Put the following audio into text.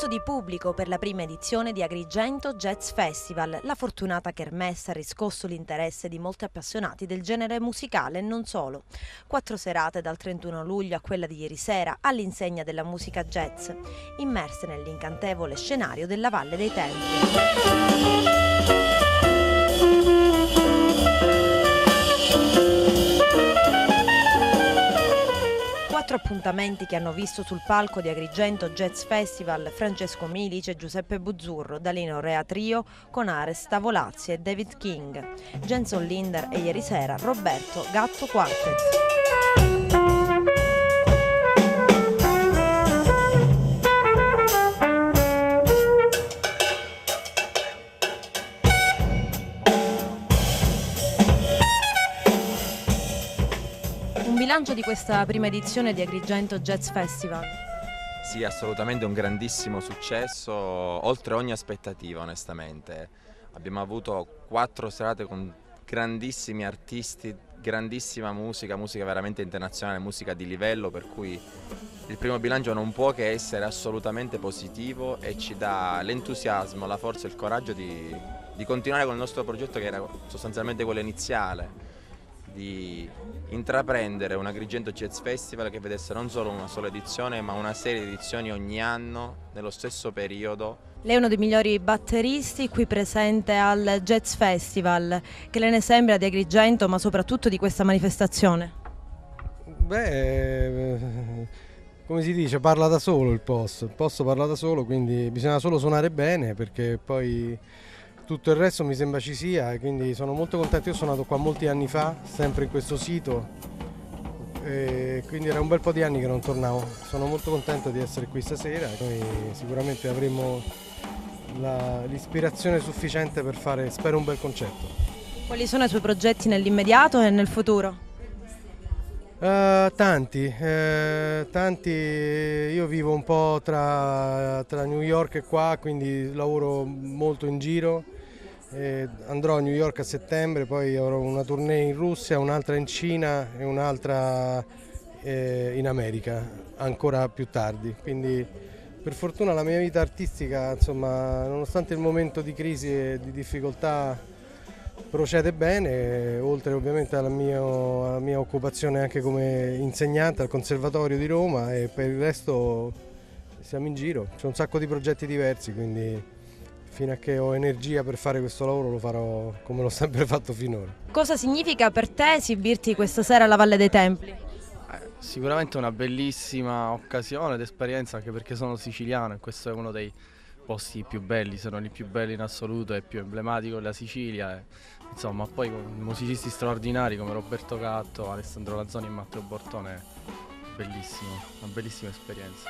Eccesso di pubblico per la prima edizione di Agrigento Jazz Festival. La fortunata kermesse ha riscosso l'interesse di molti appassionati del genere musicale e non solo. 4 serate dal 31 luglio a quella di ieri sera all'insegna della musica jazz, immerse nell'incantevole scenario della Valle dei Templi. 4 appuntamenti che hanno visto sul palco di Agrigento Jazz Festival Francesco Milici e Giuseppe Buzzurro, Dalino Rea Trio con Ares Tavolazzi e David King, Jenson Linder e ieri sera Roberto Gatto Quartet. Un bilancio di questa prima edizione di Agrigento Jazz Festival. Sì, assolutamente un grandissimo successo, oltre ogni aspettativa onestamente. Abbiamo avuto 4 serate con grandissimi artisti, grandissima musica veramente internazionale, musica di livello, per cui il primo bilancio non può che essere assolutamente positivo e ci dà l'entusiasmo, la forza e il coraggio di continuare con il nostro progetto, che era sostanzialmente quello iniziale, di intraprendere un Agrigento Jazz Festival che vedesse non solo una sola edizione ma una serie di edizioni ogni anno nello stesso periodo. Lei è uno dei migliori batteristi qui presente al Jazz Festival. Che le ne sembra di Agrigento, ma soprattutto di questa manifestazione? Beh, come si dice, parla da solo il posto parla da solo, quindi bisogna solo suonare bene, perché poi tutto il resto mi sembra ci sia, e quindi sono molto contento. Io sono nato qua molti anni fa, sempre in questo sito, e quindi era un bel po' di anni che non tornavo. Sono molto contento di essere qui stasera. Noi sicuramente avremo l'ispirazione sufficiente per fare, spero, un bel concerto. Quali sono i suoi progetti nell'immediato e nel futuro? Tanti. Io vivo un po' tra New York e qua, quindi lavoro molto in giro. Andrò a New York a settembre, poi avrò una tournée in Russia, un'altra in Cina e un'altra in America, ancora più tardi. Quindi per fortuna la mia vita artistica, insomma, nonostante il momento di crisi e di difficoltà, procede bene, oltre ovviamente alla mia occupazione anche come insegnante al Conservatorio di Roma, e per il resto siamo in giro. C'è un sacco di progetti diversi, quindi fino a che ho energia per fare questo lavoro lo farò come l'ho sempre fatto finora. Cosa significa per te esibirti questa sera alla Valle dei Templi? Sicuramente una bellissima occasione ed esperienza, anche perché sono siciliano e questo è uno dei posti più belli, se non il più bello in assoluto, è più emblematico della Sicilia. Insomma, poi con musicisti straordinari come Roberto Gatto, Alessandro Lanzoni e Matteo Bortone, bellissimo, una bellissima esperienza.